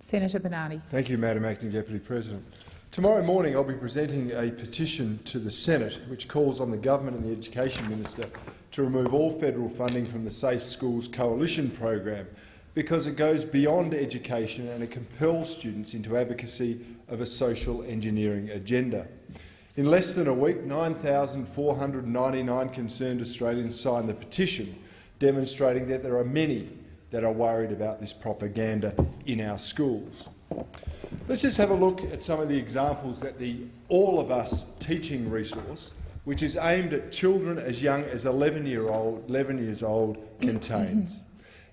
Senator Bernardi. Thank you, Madam Acting Deputy President. Tomorrow morning I'll be presenting a petition to the Senate which calls on the Government and the Education Minister to remove all federal funding from the Safe Schools Coalition program because it goes beyond education and it compels students into advocacy of a social engineering agenda. In less than a week, 9,499 concerned Australians signed the petition, demonstrating that there are many that are worried about this propaganda in our schools. Let's just have a look at some of the examples that the All of Us teaching resource, which is aimed at children as young as 11 years old, contains.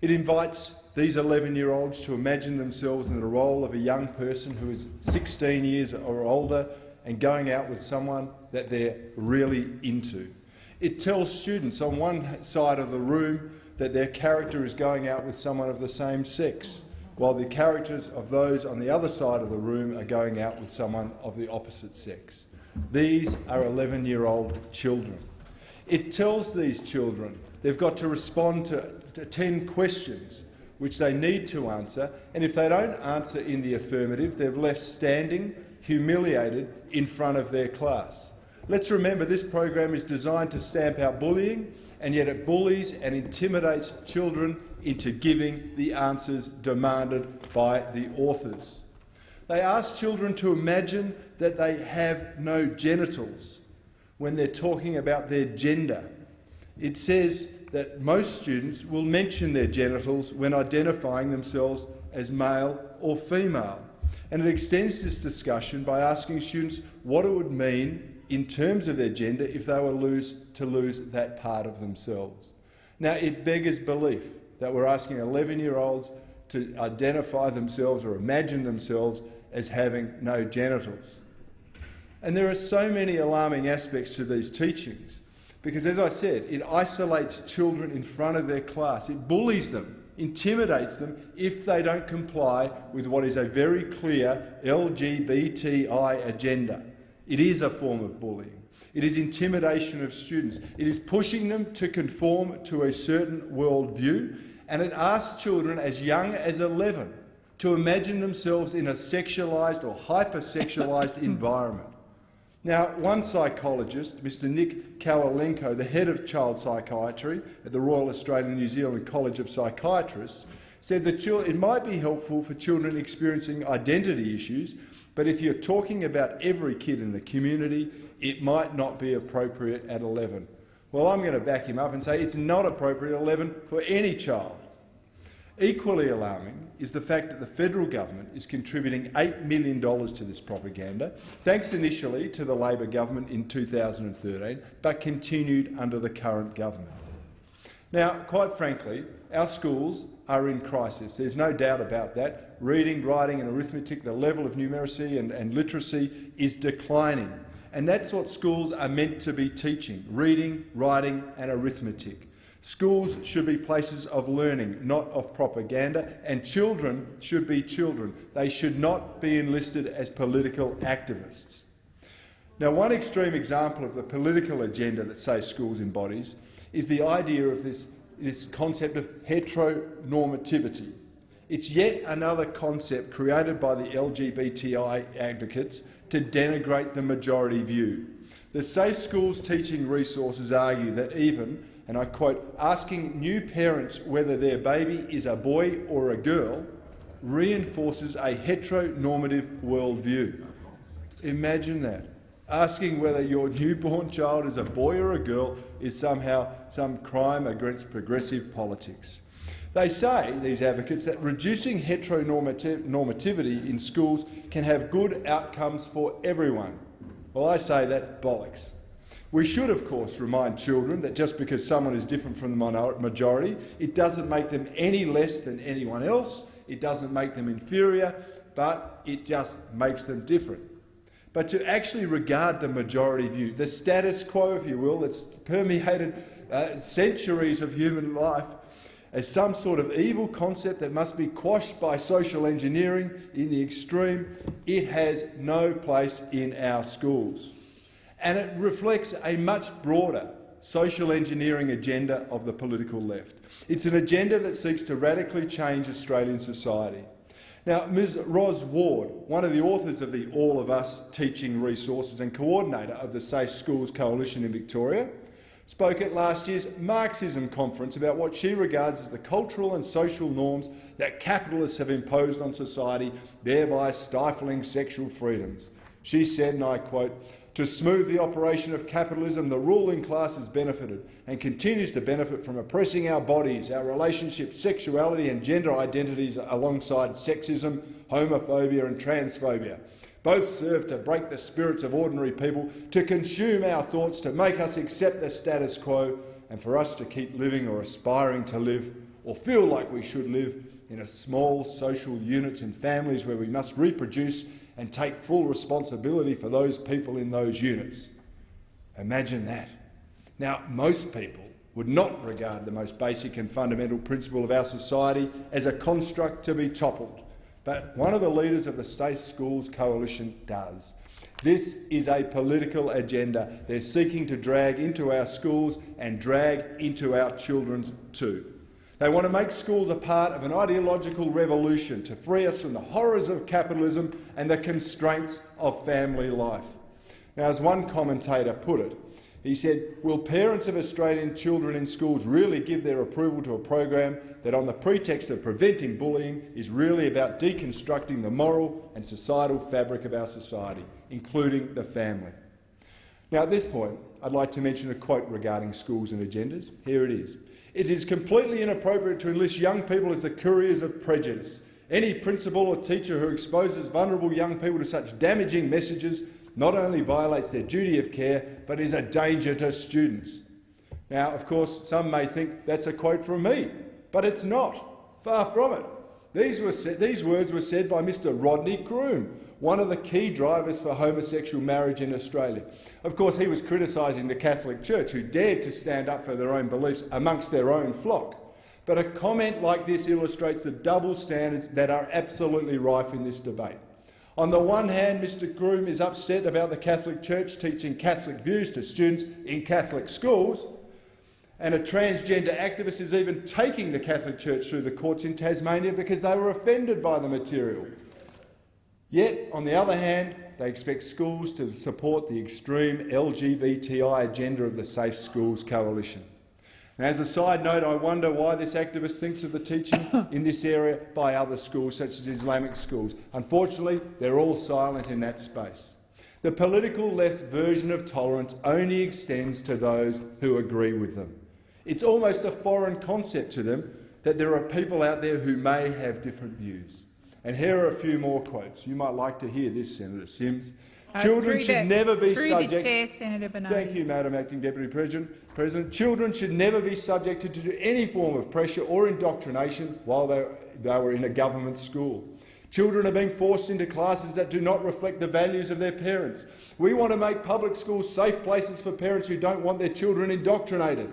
It invites these 11-year-olds to imagine themselves in the role of a young person who is 16 years or older and going out with someone that they're really into. It tells students on one side of the room that their character is going out with someone of the same sex, while the characters of those on the other side of the room are going out with someone of the opposite sex. These are 11-year-old children. It tells these children they've got to respond to 10 questions which they need to answer, and if they don't answer in the affirmative, they're left standing, humiliated in front of their class. Let's remember this program is designed to stamp out bullying, and yet it bullies and intimidates children into giving the answers demanded by the authors. They ask children to imagine that they have no genitals when they're talking about their gender. It says that most students will mention their genitals when identifying themselves as male or female. And it extends this discussion by asking students what it would mean in terms of their gender if they were to lose that part of themselves. Now, it beggars belief that we're asking 11-year-olds to identify themselves or imagine themselves as having no genitals. And there are so many alarming aspects to these teachings because, as I said, it isolates children in front of their class. It bullies them, intimidates them if they don't comply with what is a very clear LGBTI agenda. It is a form of bullying. It is intimidation of students. It is pushing them to conform to a certain worldview, and it asks children as young as 11 to imagine themselves in a sexualised or hypersexualised environment. Now, one psychologist, Mr Nick Kawalenko, the head of child psychiatry at the Royal Australian New Zealand College of Psychiatrists, said that it might be helpful for children experiencing identity issues, but if you're talking about every kid in the community, it might not be appropriate at 11. Well, I'm going to back him up and say it's not appropriate at 11 for any child. Equally alarming is the fact that the federal government is contributing $8 million to this propaganda, thanks initially to the Labor government in 2013, but continued under the current government. Now, quite frankly, our schools are in crisis. There's no doubt about that. Reading, writing and arithmetic, the level of numeracy and literacy is declining. And that's what schools are meant to be teaching: reading, writing and arithmetic. Schools should be places of learning, not of propaganda, and children should be children. They should not be enlisted as political activists. Now, one extreme example of the political agenda that Safe Schools embodies is the idea of this concept of heteronormativity. It's yet another concept created by the LGBTI advocates to denigrate the majority view. The Safe Schools teaching resources argue that even, and I quote, asking new parents whether their baby is a boy or a girl reinforces a heteronormative worldview. Imagine that. Asking whether your newborn child is a boy or a girl is somehow some crime against progressive politics. They say, these advocates, that reducing heteronormativity in schools can have good outcomes for everyone. Well, I say that's bollocks. We should, of course, remind children that just because someone is different from the majority, it doesn't make them any less than anyone else, it doesn't make them inferior, but it just makes them different. But to actually regard the majority view, the status quo, if you will, that's permeated centuries of human life, as some sort of evil concept that must be quashed by social engineering in the extreme, it has no place in our schools. And it reflects a much broader social engineering agenda of the political left. It's an agenda that seeks to radically change Australian society. Now, Ms Ros Ward, one of the authors of the All of Us teaching resources and coordinator of the Safe Schools Coalition in Victoria, spoke at last year's Marxism conference about what she regards as the cultural and social norms that capitalists have imposed on society, thereby stifling sexual freedoms. She said, and I quote, "To smooth the operation of capitalism, the ruling class has benefited and continues to benefit from oppressing our bodies, our relationships, sexuality and gender identities alongside sexism, homophobia and transphobia. Both serve to break the spirits of ordinary people, to consume our thoughts, to make us accept the status quo, and for us to keep living or aspiring to live or feel like we should live in a small social units and families where we must reproduce and take full responsibility for those people in those units." Imagine that. Now, most people would not regard the most basic and fundamental principle of our society as a construct to be toppled, but one of the leaders of the Safe Schools Coalition does. This is a political agenda they're seeking to drag into our schools and drag into our children's too. They want to make schools a part of an ideological revolution to free us from the horrors of capitalism and the constraints of family life. Now, as one commentator put it, he said, "Will parents of Australian children in schools really give their approval to a program that, on the pretext of preventing bullying, is really about deconstructing the moral and societal fabric of our society, including the family?" Now, at this point, I'd like to mention a quote regarding schools and agendas. Here it is. "It is completely inappropriate to enlist young people as the couriers of prejudice. Any principal or teacher who exposes vulnerable young people to such damaging messages not only violates their duty of care, but is a danger to students." Now, of course, some may think that's a quote from me, but it's not. Far from it. These words were said by Mr Rodney Croom, one of the key drivers for homosexual marriage in Australia. Of course, he was criticising the Catholic Church, who dared to stand up for their own beliefs amongst their own flock. But a comment like this illustrates the double standards that are absolutely rife in this debate. On the one hand, Mr Groom is upset about the Catholic Church teaching Catholic views to students in Catholic schools, and a transgender activist is even taking the Catholic Church through the courts in Tasmania because they were offended by the material. Yet, on the other hand, they expect schools to support the extreme LGBTI agenda of the Safe Schools Coalition. And as a side note, I wonder why this activist thinks of the teaching in this area by other schools, such as Islamic schools. Unfortunately, they're all silent in that space. The political left's version of tolerance only extends to those who agree with them. It's almost a foreign concept to them that there are people out there who may have different views. And here are a few more quotes. You might like to hear this, Senator Sims. Children should never be subject... Chair, Senator Bernardi. Thank you, Madam Acting Deputy President. Children should never be subjected to any form of pressure or indoctrination while they were in a government school. Children are being forced into classes that do not reflect the values of their parents. We want to make public schools safe places for parents who don't want their children indoctrinated.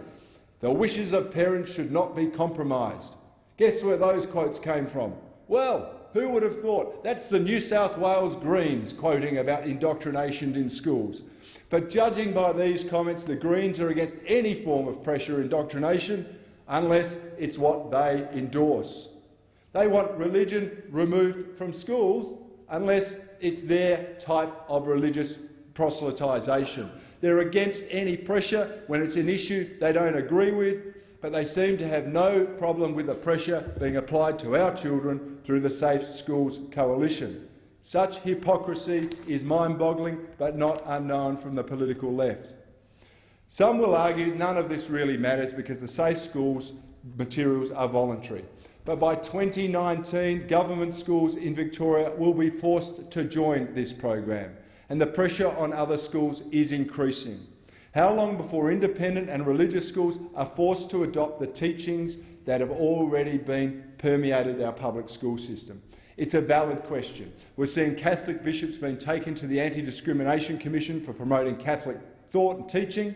The wishes of parents should not be compromised. Guess where those quotes came from? Well, who would have thought? That's the New South Wales Greens quoting about indoctrination in schools. But judging by these comments, the Greens are against any form of pressure indoctrination unless it's what they endorse. They want religion removed from schools unless it's their type of religious proselytisation. They're against any pressure when it's an issue they don't agree with, but they seem to have no problem with the pressure being applied to our children through the Safe Schools Coalition. Such hypocrisy is mind-boggling, but not unknown from the political left. Some will argue none of this really matters because the Safe Schools materials are voluntary. But by 2019, government schools in Victoria will be forced to join this program, and the pressure on other schools is increasing. How long before independent and religious schools are forced to adopt the teachings that have already been permeated our public school system? It's a valid question. We're seeing Catholic bishops being taken to the Anti-Discrimination Commission for promoting Catholic thought and teaching.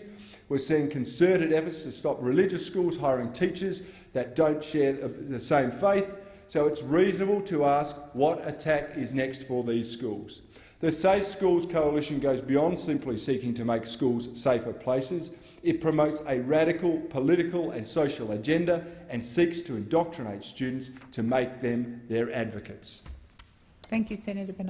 We're seeing concerted efforts to stop religious schools hiring teachers that don't share the same faith. So it's reasonable to ask what attack is next for these schools. The Safe Schools Coalition goes beyond simply seeking to make schools safer places. It promotes a radical political and social agenda and seeks to indoctrinate students to make them their advocates. Thank you, Senator Bernardi.